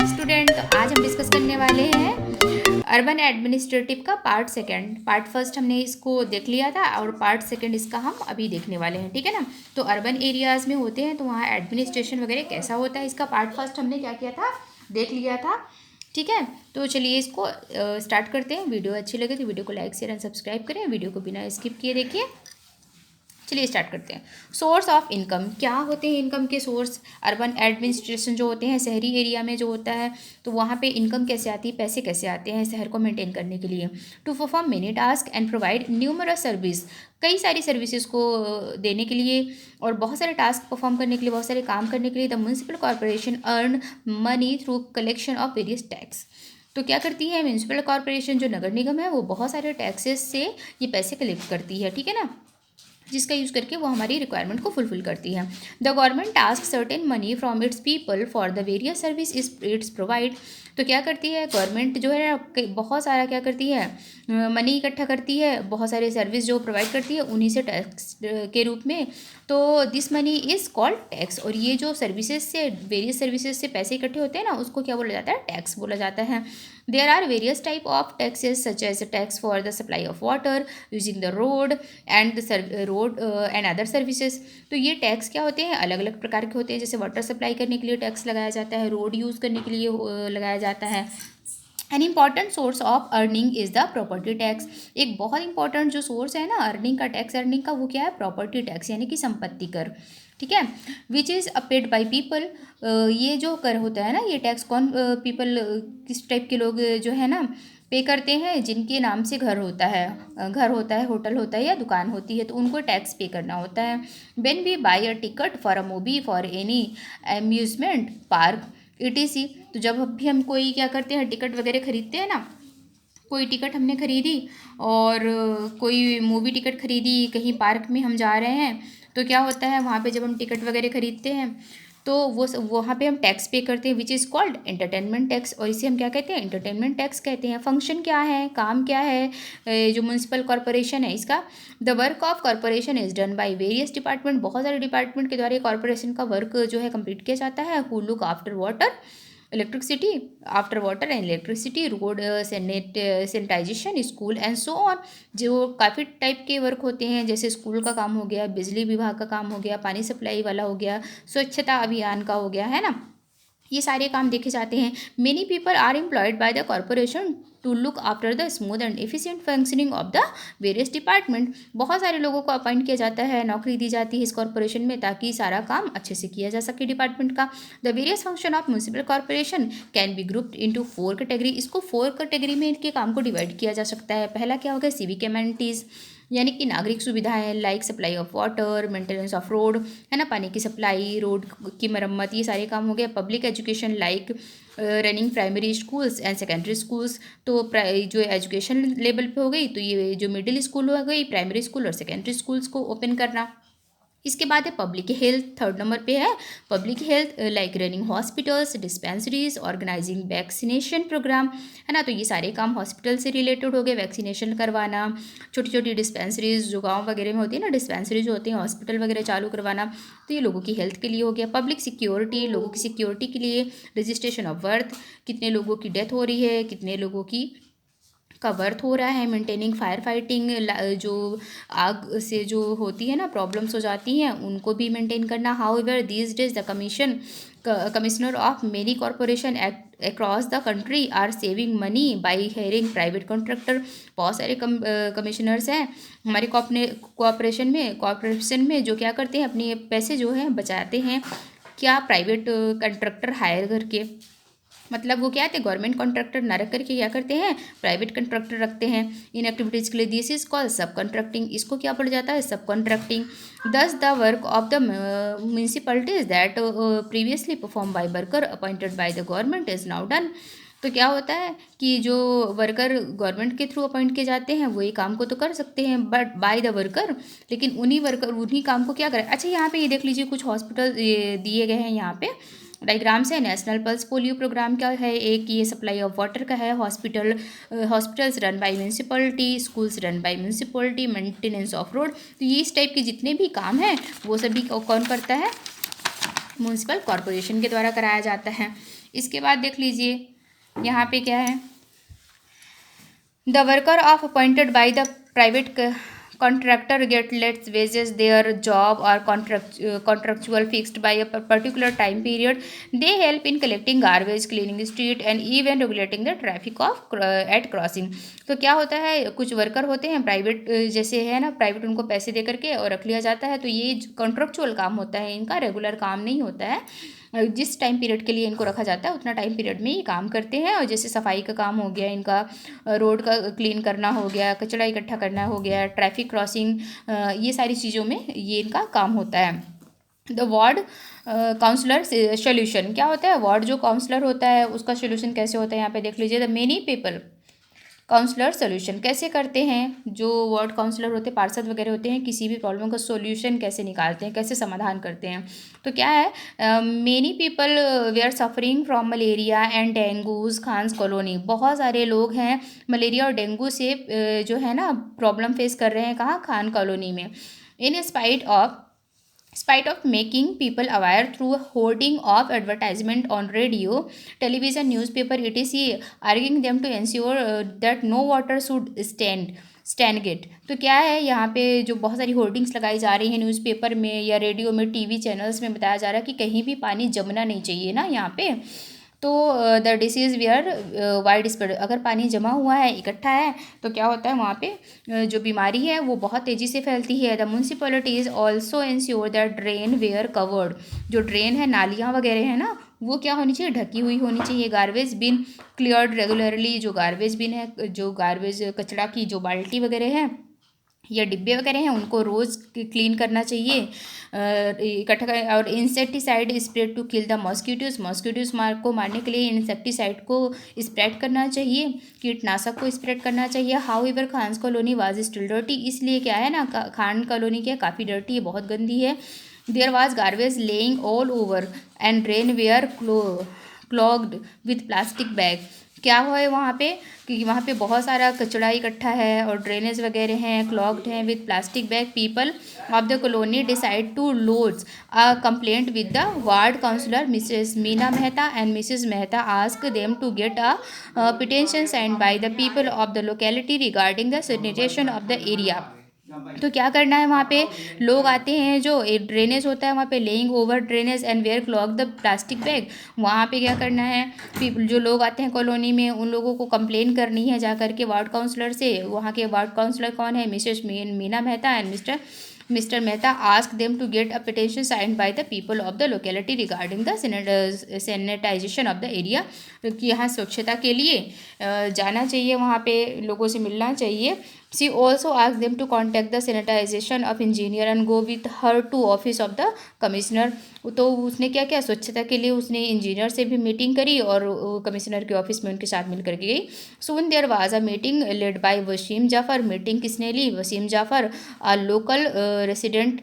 Student, तो आज हम डिस्कस करने वाले हैं अर्बन एडमिनिस्ट्रेटिव का पार्ट सेकंड। पार्ट फर्स्ट हमने इसको देख लिया था और पार्ट सेकंड इसका हम अभी देखने वाले हैं, ठीक है ना। तो अर्बन एरियाज़ में होते हैं तो वहाँ एडमिनिस्ट्रेशन वगैरह कैसा होता है, इसका पार्ट फर्स्ट हमने क्या किया था, देख लिया था, ठीक है। तो चलिए इसको स्टार्ट करते हैं। वीडियो अच्छी लगे तो वीडियो को लाइक शेयर एंड सब्सक्राइब करें। वीडियो को बिना स्किप किए देखिए। चलिए स्टार्ट करते हैं। सोर्स ऑफ इनकम, क्या होते हैं इनकम के सोर्स। अर्बन एडमिनिस्ट्रेशन जो होते हैं, शहरी एरिया में जो होता है, तो वहाँ पे इनकम कैसे आती है, पैसे कैसे आते हैं शहर को मेंटेन करने के लिए। To perform many task and provide numerous service, कई सारी सर्विसेज को देने के लिए और बहुत सारे टास्क परफॉर्म करने के लिए, बहुत सारे काम करने के लिए the municipal corporation earn money through collection of various tax. तो क्या करती है म्यूनसिपल कॉरपोरेशन, जो नगर निगम है, वो बहुत सारे टैक्सेस से ये पैसे कलेक्ट करती है, ठीक है ना, जिसका यूज़ करके वो हमारी रिक्वायरमेंट को फुलफिल करती है। The government task certain money from its people for the various service it's provide. तो क्या करती है गवर्नमेंट जो है, बहुत सारा क्या करती है, मनी इकट्ठा करती है, बहुत सारे सर्विस जो प्रोवाइड करती है उन्हीं से टैक्स के रूप में। तो this money is called tax. और ये जो सर्विसेज से, वेरियस सर्विसेज से पैसे इकट्ठे होते हैं ना, उसको क्या बोला जाता है, टैक्स बोला जाता है। There are various type of taxes such as tax for the supply of water using the road and road and other services. तो ये टैक्स क्या होते हैं, अलग अलग प्रकार के होते हैं। जैसे वाटर सप्लाई करने के लिए टैक्स लगाया जाता है, रोड यूज़ करने के लिए लगाया जाता है। An important source of earning is the property tax. एक बहुत इंपॉर्टेंट जो सोर्स है ना अर्निंग का, टैक्स अर्निंग का, वो क्या है, प्रॉपर्टी टैक्स यानी कि संपत्ति कर, ठीक है। Which is paid by people. ये जो कर होता है ना, ये टैक्स कौन, पीपल किस टाइप के लोग जो है ना पे करते हैं, जिनके नाम से घर होता है, होटल होता है या दुकान होती है, तो उनको टैक्स पे करना होता है। When we buy a ticket for a movie for any amusement park ETC। तो जब भी हम कोई क्या करते हैं, टिकट वगैरह खरीदते हैं ना, कोई टिकट हमने खरीदी और कोई मूवी टिकट खरीदी, कहीं पार्क में हम जा रहे हैं, तो क्या होता है वहाँ पे जब हम टिकट वगैरह खरीदते हैं तो वो वहाँ पे हम टैक्स पे करते हैं, which is called entertainment tax. और इसे हम क्या कहते हैं, एंटरटेनमेंट टैक्स कहते हैं। फंक्शन क्या है, काम क्या है जो म्यूनसिपल कॉरपोरेशन है इसका। The work of corporation is done by various department, बहुत सारे डिपार्टमेंट के द्वारा कॉरपोरेशन का वर्क जो है कंप्लीट किया जाता है। Who look after water electricity, after water and electricity, road sanitisation, school and so on. जो काफ़ी टाइप के वर्क होते हैं, जैसे स्कूल का काम हो गया, बिजली विभाग का काम हो गया, पानी सप्लाई वाला हो गया, स्वच्छता अभियान का हो गया, है ना, ये सारे काम देखे जाते हैं। Many people are employed by the corporation to look after the smooth and efficient functioning of the various department. बहुत सारे लोगों को अपॉइंट किया जाता है, नौकरी दी जाती है इस कॉरपोरेशन में, ताकि सारा काम अच्छे से किया जा सके डिपार्टमेंट का। The various function of municipal corporation can be grouped into 4 category. इसको 4 कैटेगरी में इनके काम को डिवाइड किया जा सकता है। पहला क्या होगा, सिविक एमेनिटीज़ यानी कि नागरिक सुविधाएं, like supply of water, maintenance of road, है ना, पानी की सप्लाई, रोड की मरम्मत, ये सारे काम हो गए। Public education like running primary schools and secondary schools. तो जो एजुकेशन लेवल पे हो गई, तो ये जो मिडिल स्कूल हो गई, प्राइमरी स्कूल और सेकेंडरी स्कूल्स को ओपन करना। इसके बाद है पब्लिक हेल्थ, 3rd नंबर पे है public health, like running hospitals, dispensaries, organising vaccination programme, है ना। तो ये सारे काम हॉस्पिटल से रिलेटेड हो गए, वैक्सीनेशन करवाना, छोटी छोटी डिस्पेंसरीज जो गांव वगैरह में होती है ना, डिस्पेंसरी जो होती हैं, हॉस्पिटल वगैरह चालू करवाना, तो ये लोगों की हेल्थ के लिए हो गया। पब्लिक सिक्योरिटी, लोगों की सिक्योरिटी के लिए रजिस्ट्रेशन ऑफ बर्थ, कितने लोगों की डेथ हो रही है, कितने लोगों की का बर्थ हो रहा है, मेंटेनिंग फायर फाइटिंग, जो आग से जो होती है ना प्रॉब्लम्स हो जाती हैं, उनको भी मेंटेन करना। However these days the commissioner of many corporation across the country are saving money by hiring private contractor. बहुत सारे कमिश्नर्स हैं हमारे कॉरपोरेशन में जो क्या करते हैं, अपने पैसे जो है बचाते हैं, क्या, प्राइवेट कॉन्ट्रैक्टर हायर करके। मतलब वो क्या है, गवर्नमेंट कॉन्ट्रैक्टर ना रख करके क्या करते हैं, प्राइवेट कॉन्ट्रैक्टर रखते हैं इन एक्टिविटीज़ के लिए। This is called subcontracting. इसको क्या पड़ जाता है, subcontracting. Thus the work of the municipalities that previously perform by worker appointed by the government is now done. तो क्या होता है कि जो वर्कर गवर्नमेंट के थ्रू अपॉइंट किए जाते हैं वो ये काम को तो कर सकते हैं, बट बाय द वर्कर, लेकिन उन्हीं काम को क्या करें। अच्छा, यहाँ पे ये देख लीजिए, कुछ हॉस्पिटल दिए गए हैं यहाँ पे डायग्राम्स है। नेशनल पल्स पोलियो प्रोग्राम का है एक, ये सप्लाई ऑफ वाटर का है। Hospitals run by municipality, schools run by municipality, maintenance of road. तो ये इस टाइप के जितने भी काम हैं वो सभी कौन करता है, म्यूनसिपल कॉरपोरेशन के द्वारा कराया जाता है। इसके बाद देख लीजिए यहाँ पे क्या है, the worker of appointed by the private contractor get less wages, their job or contractual fixed by a particular time period. They help in collecting garbage, cleaning street and even regulating the traffic of at crossing. तो क्या होता है, कुछ worker होते हैं private, जैसे है ना, प्राइवेट उनको पैसे दे करके और रख लिया जाता है, तो ये कॉन्ट्रेक्चुअल काम होता है, इनका रेगुलर काम नहीं होता है। जिस टाइम पीरियड के लिए इनको रखा जाता है उतना टाइम पीरियड में ये काम करते हैं। और जैसे सफाई का काम हो गया इनका, रोड का क्लीन करना हो गया, कचरा इकट्ठा करना हो गया, ट्रैफिक क्रॉसिंग, ये सारी चीज़ों में ये इनका काम होता है। द वार्ड काउंसलर सोल्यूशन, क्या होता है, वार्ड जो काउंसलर होता है उसका सोल्यूशन कैसे होता है, यहाँ पे देख लीजिए। The many people councillor solution कैसे करते हैं, जो वार्ड काउंसलर होते हैं, पार्षद वगैरह होते हैं, किसी भी प्रॉब्लम का सोल्यूशन कैसे निकालते हैं, कैसे समाधान करते हैं। तो क्या है, many people they are suffering from malaria and dengues Khan's colony, बहुत सारे लोग हैं मलेरिया और डेंगू से जो है ना प्रॉब्लम फेस कर रहे हैं, कहाँ, खान कॉलोनी में। इन spite of making people aware through hoarding of advertisement on radio, television, newspaper, etc., urging them to ensure that no water should stagnate. तो क्या है, यहाँ पे जो बहुत सारी होर्डिंग्स लगाई जा रही हैं न्यूज़पेपर में या रेडियो में, टीवी चैनल्स में बताया जा रहा है कि कहीं भी पानी जमना नहीं चाहिए ना यहाँ पे। तो the disease were wide spread, अगर पानी जमा हुआ है, इकट्ठा है, तो क्या होता है वहाँ पे जो बीमारी है वो बहुत तेज़ी से फैलती है। The municipalities also ensure that drain were covered, जो ड्रेन है, नालियाँ वगैरह है ना, वो क्या होनी चाहिए, ढकी हुई होनी चाहिए। गार्बेज बिन क्लियर्ड रेगुलरली, जो गार्बेज बिन है, जो गार्बेज कचरा की जो बाल्टी वगैरह है या डिब्बे वगैरह हैं उनको रोज़ क्लीन करना चाहिए, इकट्ठा कर। और insecticide spread to kill the mosquitoes को मारने के लिए इंसेक्टिसाइड को स्प्रेड करना चाहिए, कीटनाशक को स्प्रेड करना चाहिए। However Khan's colony was still dirty, इसलिए क्या है ना, खान कॉलोनी क्या काफ़ी डर्टी है, बहुत गंदी है। There was garbage lying all over and drain were clogged with plastic bag, क्या हुआ है वहाँ पे, क्योंकि वहाँ पे बहुत सारा कचरा इकट्ठा है और ड्रेनेज वगैरह हैं, क्लॉग्ड हैं with plastic bag. People of the colony decide to launch a complaint with the ward councillor Mrs Meena Mehta, and Mrs Mehta ask them to get a petition signed by the people of the locality regarding the sanitation of the area. तो क्या करना है, वहाँ पे लोग आते हैं, जो ड्रेनेज होता है वहाँ पे, lying over drainage and were clog the plastic bag, वहाँ पे क्या करना है, पीपल जो लोग आते हैं कॉलोनी में उन लोगों को कंप्लेन करनी है जा करके वार्ड काउंसलर से। वहाँ के वार्ड काउंसलर कौन है, Mrs Meena Mehta and Mr Mehta ask them to get a petition signed by the people of the locality regarding the sanitisation of the area, कि यहाँ स्वच्छता के लिए जाना चाहिए, वहाँ पे लोगों से मिलना चाहिए। She also asked them to contact the sanitization of engineer and go with her to office of the commissioner. तो उसने क्या किया, स्वच्छता के लिए उसने इंजीनियर से भी मीटिंग करी और कमिश्नर के ऑफिस में उनके साथ मिल करके गई। Soon there was a meeting led by Wasim Jaffer, meeting किसने ली, Wasim Jafar, a local resident,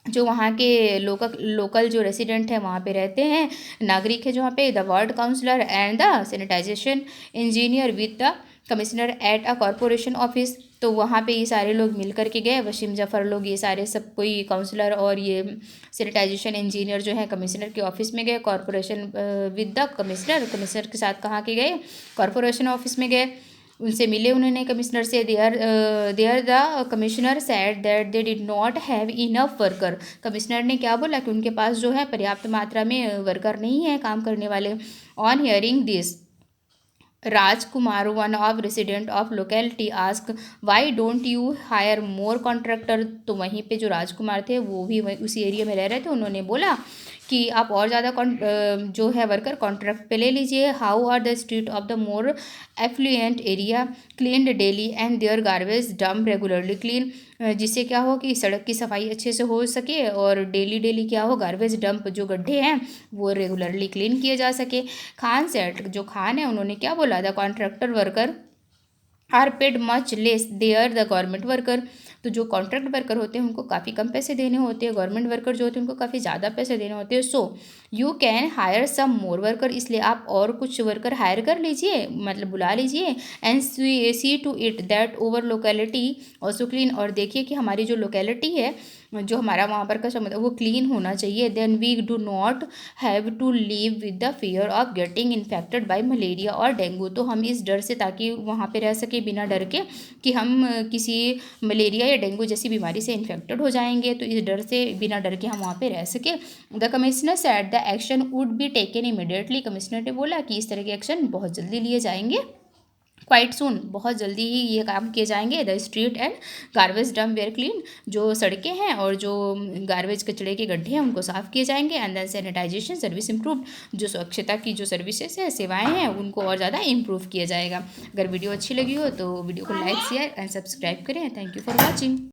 जो वहाँ के लोकल जो रेसिडेंट हैं, वहाँ पे रहते हैं, नागरिक है जो वहाँ पे, the ward councillor and the sanitisation engineer with the commissioner at a corporation office. तो वहाँ पे ये सारे लोग मिल करके गए, वसीम जाफ़र लोग, ये सारे सब कोई काउंसलर और ये सैनिटाइजेशन इंजीनियर जो है कमिश्नर के ऑफिस में गए, कॉरपोरेशन विद द कमिश्नर के साथ कहाँ के गए, कॉरपोरेशन ऑफिस में गए, उनसे मिले उन्होंने कमिश्नर से। There the commissioner said that they did not have enough worker, commissioner ने क्या बोला कि उनके पास जो है पर्याप्त मात्रा में वर्कर नहीं है काम करने वाले। On hearing this Rajkumar, one of resident of locality, ask why don't you hire more contractor, तो वहीं पे जो राजकुमार थे वो भी उसी एरिया में रह रहे थे, उन्होंने बोला कि आप और ज़्यादा जो है वर्कर कॉन्ट्रैक्ट पे ले लीजिए। How are the street of the more affluent area cleaned daily and there garbage dump regularly clean, जिससे क्या हो कि सड़क की सफाई अच्छे से हो सके और डेली क्या हो, गार्बेज डंप जो गड्ढे हैं वो रेगुलरली क्लीन किए जा सके। खान सेट, जो खान है उन्होंने क्या बोला, the contractor worker are paid much less there the government worker, तो जो कॉन्ट्रैक्ट वर्कर होते हैं उनको काफ़ी कम पैसे देने होते हैं, गवर्नमेंट वर्कर जो होते हैं उनको काफ़ी ज़्यादा पैसे देने होते हैं। So you can hire some more worker, इसलिए आप और कुछ वर्कर हायर कर लीजिए, मतलब बुला लीजिए। And see to it that over locality also clean, और देखिए कि हमारी जो लोकेलिटी है जो हमारा वहाँ पर का समुद्र वो क्लीन होना चाहिए। Then we do not have to live with the fear of getting infected by malaria और डेंगू। तो हम इस डर से, ताकि वहाँ पे रह सके बिना डर के कि हम किसी मलेरिया या डेंगू जैसी बीमारी से इन्फेक्टेड हो जाएंगे, तो इस डर से, बिना डर के हम वहाँ पे रह सके। The commissioner said the action would be taken immediately. Commissioner ने बोला कि इस तरह के एक्शन बहुत जल्दी लिए जाएंगे, क्वाइट सून, बहुत जल्दी ही ये काम किए जाएंगे। The street and garbage dump where clean. जो सड़कें हैं और जो गार्बेज कचड़े के गड्ढे हैं उनको साफ़ किए जाएंगे। And then sanitisation service improve. जो स्वच्छता की जो सर्विसेज है, सेवाएं हैं, उनको और ज़्यादा इम्प्रूव किया जाएगा। अगर वीडियो अच्छी लगी हो तो वीडियो को लाइक शेयर एंड सब्सक्राइब करें। Thank you for watching.